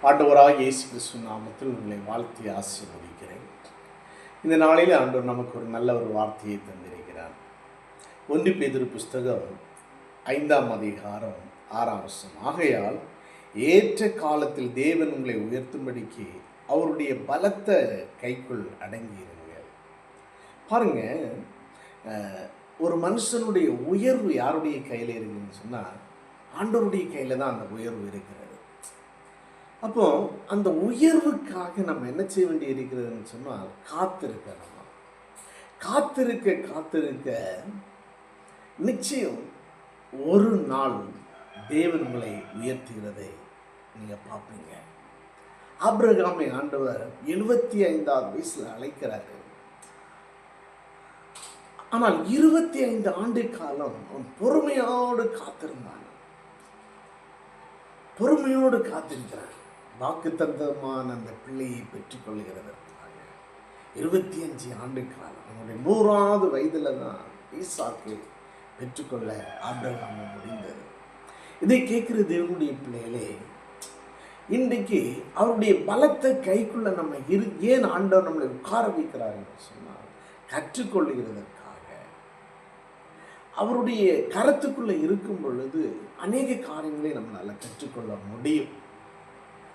ஆண்டவராக இயேசு கிறிஸ்து நாமத்தில் உங்களை வாழ்த்தி ஆசீர்வதிக்கிறேன். இந்த நாளில் ஆண்டவர் நமக்கு ஒரு நல்ல ஒரு வார்த்தையை தந்திருக்கிறார். 1 பேதுரு புஸ்தகம் 5ஆம் அதிகாரம் 6ஆம் வசனம். ஆகையால் ஏற்ற காலத்தில் தேவன் உங்களை உயர்த்தும்படிக்கு அவருடைய பலத்த கைக்குள் அடங்கியிருங்கள். பாருங்க, ஒரு மனுஷனுடைய உயர்வு யாருடைய கையில் இருக்குதுன்னு சொன்னால் ஆண்டவருடைய கையில் தான் அந்த உயர்வு இருக்கிறது. அப்போ அந்த உயர்வுக்காக நம்ம என்ன செய்ய வேண்டி இருக்கிறதுன்னு சொன்னால் காத்திருக்க காத்திருக்க நிச்சயம் ஒரு நாள் தேவன் உங்களை உயர்த்துகிறதை நீங்கள் பார்ப்பீங்க. ஆபிரகாமை ஆண்டவர் 75வது வயசில் அழைக்கிறாரு. ஆனால் 25 ஆண்டு காலம் அவன் பொறுமையோடு காத்திருக்கிறான். வாக்கு தந்தமான அந்த பிள்ளையை பெற்றுக்கொள்கிறதற்காக 25 ஆண்டு காலம். அவனுடைய 100வது வயதில் தான் ஈசாக்கை பெற்றுக்கொள்ள ஆபிரகாம் முடிந்தது. இதை கேட்கிற தேவனுடைய பிள்ளைகளே, இன்றைக்கு அவருடைய பலத்த கைக்குள்ள நம்ம ஏன் ஆண்டவர் நம்மளை உட்கார வைக்கிறார் என்று சொன்னால் கற்றுக்கொள்ளுகிறதற்காக. அவருடைய கரத்துக்குள்ள இருக்கும் பொழுது அநேக காரியங்களை நம்மளால் கற்றுக்கொள்ள முடியும்.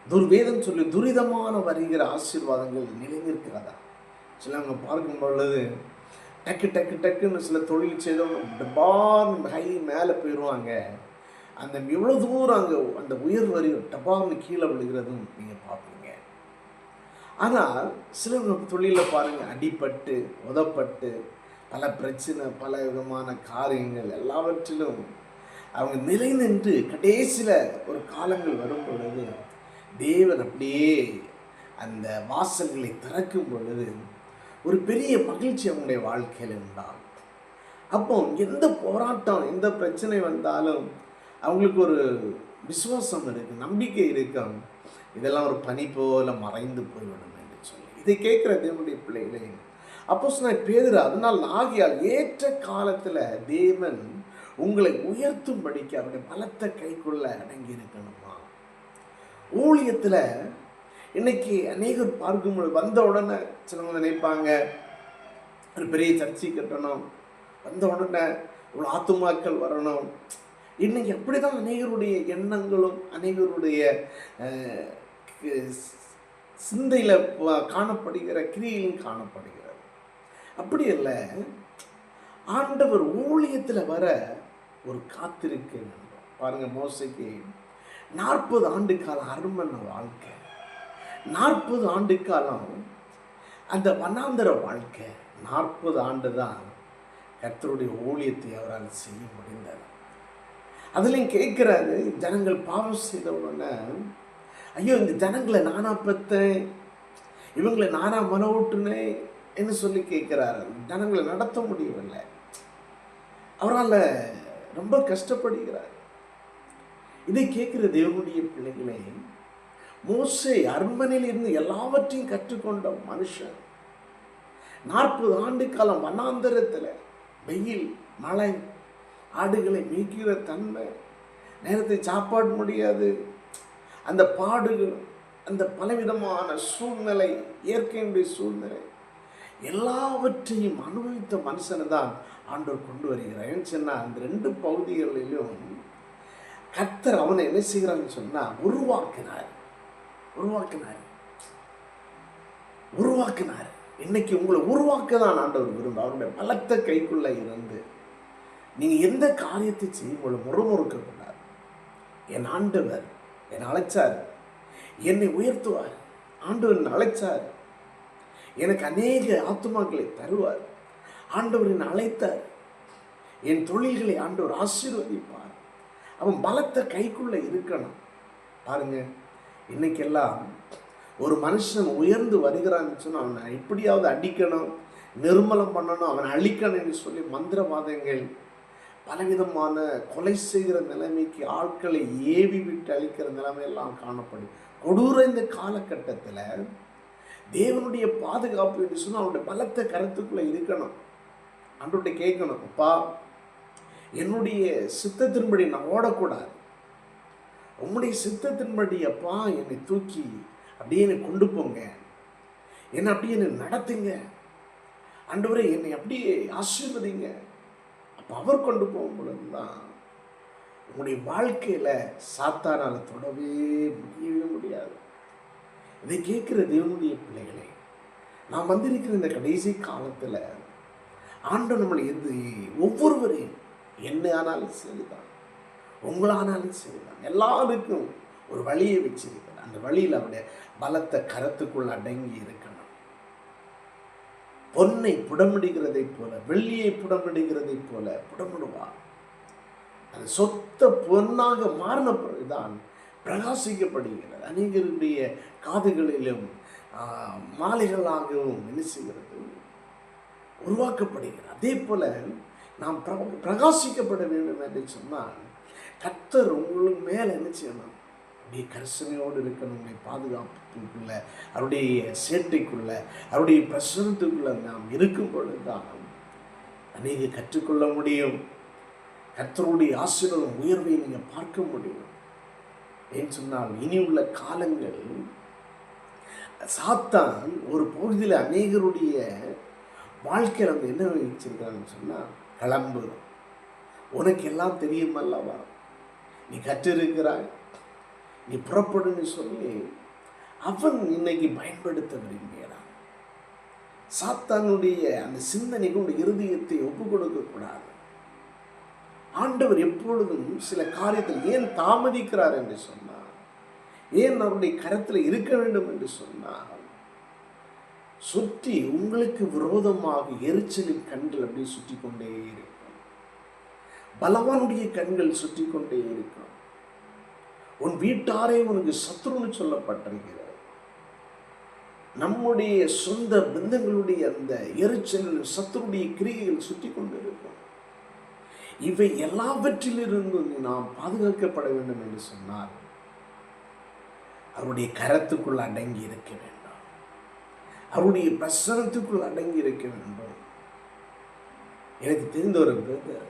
துர்வேதம் சொல்லி துரிதமான வருகிற ஆசீர்வாதங்கள் நிலைநிற்கிறதா? சிலவங்க பார்க்கும் பொழுது டக்குன்னு சில தொழில் செய்தவங்க ஹை மேலே போயிடுவாங்க. அந்த எவ்வளோ தூரம் அங்கே அந்த உயர் வரி டபார்னு கீழே விழுகிறதும் நீங்கள் பார்ப்பீங்க. ஆனால் சிலவங்க தொழிலில் பாருங்கள், அடிப்பட்டு உதப்பட்டு பல பிரச்சனை, பல விதமான காரியங்கள் எல்லாவற்றிலும் அவங்க நிலை நின்று கடைசியில் ஒரு காலங்கள் வரும் பொழுது தேவன் அப்படியே அந்த வாசல்களை திறக்கும் பொழுது ஒரு பெரிய மகிழ்ச்சி அவங்களுடைய வாழ்க்கையில் உண்டாகும். அப்போ எந்த போராட்டம், எந்த பிரச்சனை வந்தாலும் அவங்களுக்கு ஒரு விசுவாசம் இருக்குது, நம்பிக்கை இருக்கும். இதெல்லாம் ஒரு பனி போல மறைந்து போய்விடும் என்று சொல்லி இதை கேட்குற தேவனுடைய பிள்ளைகளே, அப்போஸ்தலனாகிய பேதுரு அதனால் ஆகியால் ஏற்ற காலத்தில் தேவன் உங்களை உயர்த்தும்படிக்கு அவருடைய பலத்த கைக்குள்ள அடங்கி இருக்கணுமா? ஊழியத்தில் இன்னைக்கு அநேகர் பார்க்கும்போது வந்த உடனே சிலவங்க நினைப்பாங்க ஒரு பெரிய சர்ச்சை கட்டணும், வந்த உடனே இவ்வளோ ஆத்துமாக்கள் வரணும். இன்னைக்கு அப்படி தான் அநேகருடைய எண்ணங்களும் அநேகருடைய சிந்தையில் காணப்படுகிற கிரியையிலும் காணப்படுகிறது. அப்படி இல்லை, ஆண்டவர் ஊழியத்தில் வர ஒரு காத்திருக்க வேண்டும். பாருங்க, மோசேக்கு 40 ஆண்டு காலம் அருமன வாழ்க்கை, 40 ஆண்டு காலம் அந்த வனாந்தர வாழ்க்கை, 40 ஆண்டு தான் கர்த்தருடைய ஊழியத்தை அவரால் செய்ய முடிந்தது. அதுலேயும் கேட்குறாரு, ஜனங்கள் பாவம் செய்த உடனே ஐயோ இந்த ஜனங்களை நானா பெற்றேன், இவங்களை நானா மனவூட்டுனேன் என்று சொல்லி கேட்குறாரு. ஜனங்களை நடத்த முடியவில்லை, அவரால் ரொம்ப கஷ்டப்படுகிறார். இதை கேட்குற தேவனுடைய பிள்ளைகளே, மோசே அரண்மனையில் இருந்து எல்லாவற்றையும் கற்றுக்கொண்ட மனுஷன் 40 ஆண்டு காலம் வனாந்தரத்தில் வெயில் மழை, ஆடுகளை மேய்க்கிற தன்மை, நேரத்தை சாப்பாடு முடியாது, அந்த பாடுகள், அந்த பலவிதமான சூழ்நிலை, இயற்கையினுடைய சூழ்நிலை எல்லாவற்றையும் அனுபவித்த மனுஷனை தான் ஆண்டவர் கொண்டு வருகிறார். ஏன்னு சொன்னால் அந்த 2 பகுதிகளிலும் கர்த்தர் அவனை என்ன செய்கிறான்னு சொன்னால் உருவாக்கினார். இன்னைக்கு உங்களை உருவாக்க தான் ஆண்டவர் விரும்ப. அவருடைய பலத்த கைக்குள்ளே இருந்து நீங்கள் எந்த காரியத்தை செய்யும்போது முறுமுறுக்கக்கூடாது. என் ஆண்டவர் என்னை அழைச்சார், என்னை உயர்த்துவார். ஆண்டவர் அழைச்சார், எனக்கு அநேக ஆத்துமாக்களை தருவார். ஆண்டவர் என்னை அழைத்தார், என் தொழில்களை ஆண்டவர் ஆசீர்வதிப்பார். அவன் பலத்த கைக்குள்ளே இருக்கணும். பாருங்க, இன்னைக்கெல்லாம் ஒரு மனுஷன் உயர்ந்து வருகிறான்னு சொன்னால் அவனை எப்படியாவது அடிக்கணும், நிர்மலம் பண்ணணும், அவனை அழிக்கணும்னு சொல்லி மந்திரவாதங்கள், பலவிதமான கொலை செய்கிற நிலைமைக்கு ஆட்களை ஏவி விட்டு அழிக்கிற நிலைமையெல்லாம் காணப்படும். கொடூர இந்த காலகட்டத்தில் தேவனுடைய பாதுகாப்பு என்று சொன்னால் அவனுடைய பலத்த கருத்துக்குள்ளே இருக்கணும். ஆண்டவர்கிட்ட கேட்கணும், அப்பா என்னுடைய சித்தத்தின்படி நான் ஓடக்கூடாது, உம்முடைய சித்தத்தின்படி அப்பா என்னை தூக்கி அப்படியே என்னை கொண்டு போங்க, என்னை அப்படியே என்னை நடத்துங்க ஆண்டவரே, என்னை அப்படியே ஆசீர்வதிங்க. அப்போ அவர் கொண்டு போகும் பொழுதுதான் உங்களுடைய வாழ்க்கையில் சாத்தானால் தொடவே முடியவே முடியாது. இதை கேட்குற தேவனுடைய பிள்ளைகளே, நாம் வந்திருக்கிற இந்த கடைசி காலத்தில் ஆண்டவர் நம்மளை ஒவ்வொருவரையும் என்ன ஆனாலும் சரிதான், உங்களானாலும் சரிதான், எல்லாருக்கும் ஒரு வழியை வச்சிருக்கிறார். அந்த வழியில் அவருடைய பலத்த கரத்துக்குள் அடங்கி இருக்கணும். பொன்னை புடமிடுகிறதை போல, வெள்ளியை புடமிடுகிறதை போல புடமிடுவார். அது சொத்த பொன்னாக மாறின பிறகுதான் பிரகாசிக்கப்படுகிறது. அநேகருடைய காதுகளிலும் மாலைகளாகவும் என்ன செய்கிறது, உருவாக்கப்படுகிறது. அதே போல நாம் பிரகாசிக்கப்பட வேண்டும் என்று சொன்னால் கர்த்தர் உங்களுக்கு மேலே என்ன செய்யணும், அப்படியே கரிசனையோடு இருக்கணும். உங்களை பாதுகாப்புக்குள்ள, அவருடைய சேட்டைக்குள்ள, அவருடைய பிரசனத்துக்குள்ள நாம் இருக்கும் பொழுதுதான் அநேக கற்றுக்கொள்ள முடியும். கர்த்தருடைய ஆசீர்வாதம் உயர்வை நீங்கள் பார்க்க முடியும். ஏன்னு சொன்னால் இனி உள்ள காலங்கள் சாத்தான் ஒரு பகுதியில் அநேகருடைய வாழ்க்கையில் வந்து என்ன வச்சிருக்கான்னு சொன்னால், கிளம்பு, உனக்கு எல்லாம் தெரியும் அல்லவா, நீ கற்றிருக்கிறாய், நீ புறப்படுன்னு சொல்லி அவன் இன்னைக்கு பயன்படுத்த விரும்புகிறான். சாத்தானுடைய அந்த சிந்தனைக்கு உடைய இருதயத்தை ஒப்பு கொடுக்கக்கூடாது. ஆண்டவர் எப்பொழுதும் சில காரியத்தில் ஏன் தாமதிக்கிறார் என்று சொன்னார், ஏன் அவருடைய கரத்தில் இருக்க வேண்டும் என்று சொன்னார், சுற்றி உங்களுக்கு விரோதமாக எரிச்சலின் கண்கள் அப்படி சுற்றி கொண்டே இருக்கும், பலவானுடைய கண்கள் சுற்றி கொண்டே இருக்கும். உன் வீட்டாரே உனக்கு சத்ருன்னு சொல்லப்பட்டிருக்கிறது. நம்முடைய சொந்த பந்தங்களுடைய அந்த எரிச்சல், சத்ருடைய கிரியைகள் சுற்றி கொண்டு இருக்கும். இவை எல்லாவற்றிலிருந்தும் நாம் பாதுகாக்கப்பட வேண்டும் என்று சொன்னால் அவருடைய கரத்துக்குள் அடங்கி இருக்க வேண்டும், அவருடைய பிரசனத்துக்குள் அடங்கி இருக்க வேண்டும். எனக்கு தெரிந்த ஒரு பிரதர்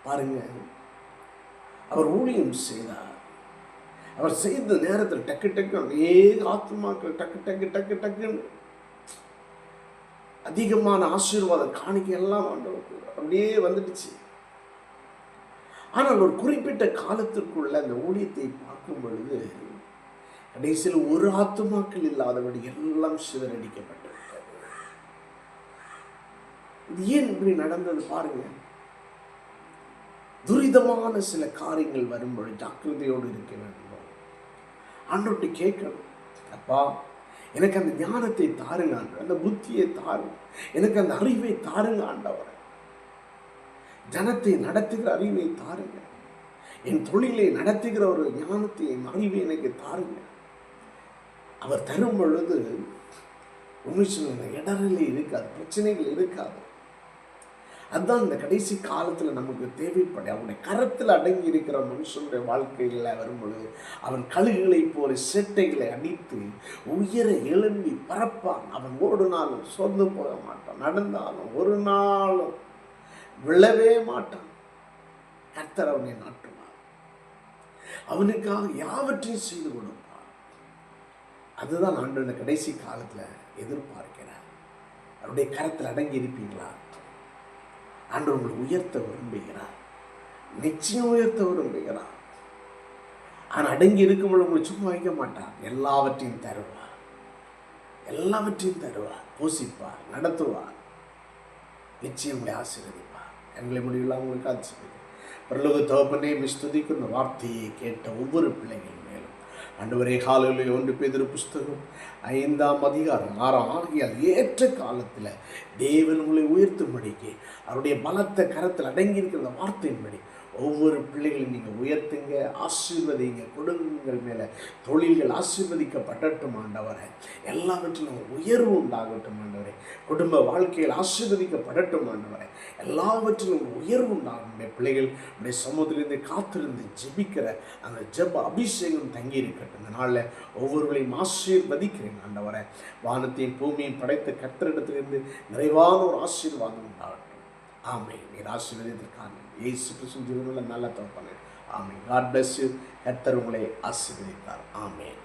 பாருங்க, அவர் ஊழியம் செய்தார். அவர் செய்த நேரத்தில் டக்கு டக்கு அநேக ஆத்துமாக்கள் டக்கு டக்கு டக்கு டக்குன்னு அதிகமான ஆசீர்வாத காணிக்கை எல்லாம் அப்படியே வந்துடுச்சு. ஆனால் ஒரு குறிப்பிட்ட காலத்திற்குள்ள அந்த ஊழியத்தை பார்க்கும் பொழுது கடைசியில் ஒரு ஆத்துமாக்கள் இல்லாதபடி எல்லாம் சிதறடிக்கப்பட்டிருக்கிறது. இது ஏன் இப்படி நடந்தது பாருங்க. துரிதமான சில காரியங்கள் வரும்பொழுது ஜாக்கிரதையோடு இருக்க வேண்டும். ஆண்டவர்கிட்ட கேட்கணும், அப்பா எனக்கு அந்த ஞானத்தை தாருங்க ஆண்டவர், அந்த புத்தியை தாருங்க, எனக்கு அந்த அறிவை தாருங்க ஆண்டவர், ஜனத்தை நடத்துகிற அறிவை தாருங்க, என் தொழிலை நடத்துகிற ஒரு ஞானத்தை, என் அறிவை எனக்கு தாருங்க. அவர் தரும் பொழுது உண்மை சொல்லுங்க, இடரிலே இருக்காது, பிரச்சனைகள் இருக்காது. அதுதான் இந்த கடைசி காலத்தில் நமக்கு தேவைப்படும். அவனுடைய கரத்தில் அடங்கி இருக்கிற மனுஷனுடைய வாழ்க்கையில் வரும்பொழுது அவன் கழுகுகளை போல சேட்டைகளை அடித்து உயர எழும்பி பறப்பான். அவன் ஓடுனாலும் சோர்ந்து போக மாட்டான், நடந்தாலும் ஒரு நாளும் விழவே மாட்டான். கர்த்தர் அவனை நாட்டுவார், அவனுக்காக யாவற்றையும் செய்து கொடுப்பார். அதுதான் ஆண்டவர் இந்த கடைசி காலத்தில் எதிர்பார்க்கிறார். அவருடைய கரத்தில் அடங்கி இருப்பீங்களா? ஆண்டவர் உங்களை உயர்த்த விரும்புகிறார், நிச்சயம் உயர்த்த விரும்புகிறார். ஆனால் அடங்கி இருக்கும்போது உங்களை சும்மா வைக்க மாட்டார், எல்லாவற்றையும் தருவார், எல்லாவற்றையும் தருவார், போஷிப்பார், நடத்துவார், நிச்சயம் உங்களை ஆசீர்வதிப்பார். எங்களை முடியலாம் உங்களுக்கு ஆசீர்வதி. பரலோக தகப்பனே, ஸ்துதிக்கிற வார்த்தையை கேட்ட ஒவ்வொரு பிள்ளைகள் மேலும் ஆண்டவரே, காலையில் 1 பேதுரு புஸ்தகம் 5ஆம் அதிகாரம் 6 ஆகியால் ஏற்ற காலத்தில் தேவன் உங்களை உயர்த்தும்படிக்கு அவருடைய பலத்த கரத்தில் அடங்கியிருக்கிற வார்த்தையின்படி ஒவ்வொரு பிள்ளைகளையும் நீங்கள் உயர்த்துங்க, ஆசீர்வதிங்க. குடும்பங்கள் மேலே தொழில்கள் ஆசீர்வதிக்கப்படட்டும் ஆண்டவரே, எல்லாவற்றிலும் உயர்வு உண்டாகட்டும் ஆண்டவரே. குடும்ப வாழ்க்கையில் ஆசீர்வதிக்கப்படட்டும் ஆண்டவரே, எல்லாவற்றிலும் உயர்வு உண்டாகும். பிள்ளைகள் உடைய சமூகத்திலிருந்து காத்திருந்து ஜெபிக்கிற அந்த ஜெப அபிஷேகம் தங்கி இருக்கட்டும். இந்த நாளில் ஒவ்வொருவரையும் ஆசீர்வதிக்கிறேன் ஆண்டவரே. வானத்தையும் பூமியையும் படைத்த கர்த்தரிடத்திலிருந்து நிறைவான ஒரு ஆசீர்வாதம் உண்டாகட்டும். ஆமென். நீர் ஆசீர்வதித்திருக்காங்க. இயேசு கிறிஸ்துவின் ஜீவனுள்ள நல்ல தகப்பனே, ஆமென். God bless you. கர்த்தர் உங்களை ஆசீர்வதிப்பார். ஆமென்.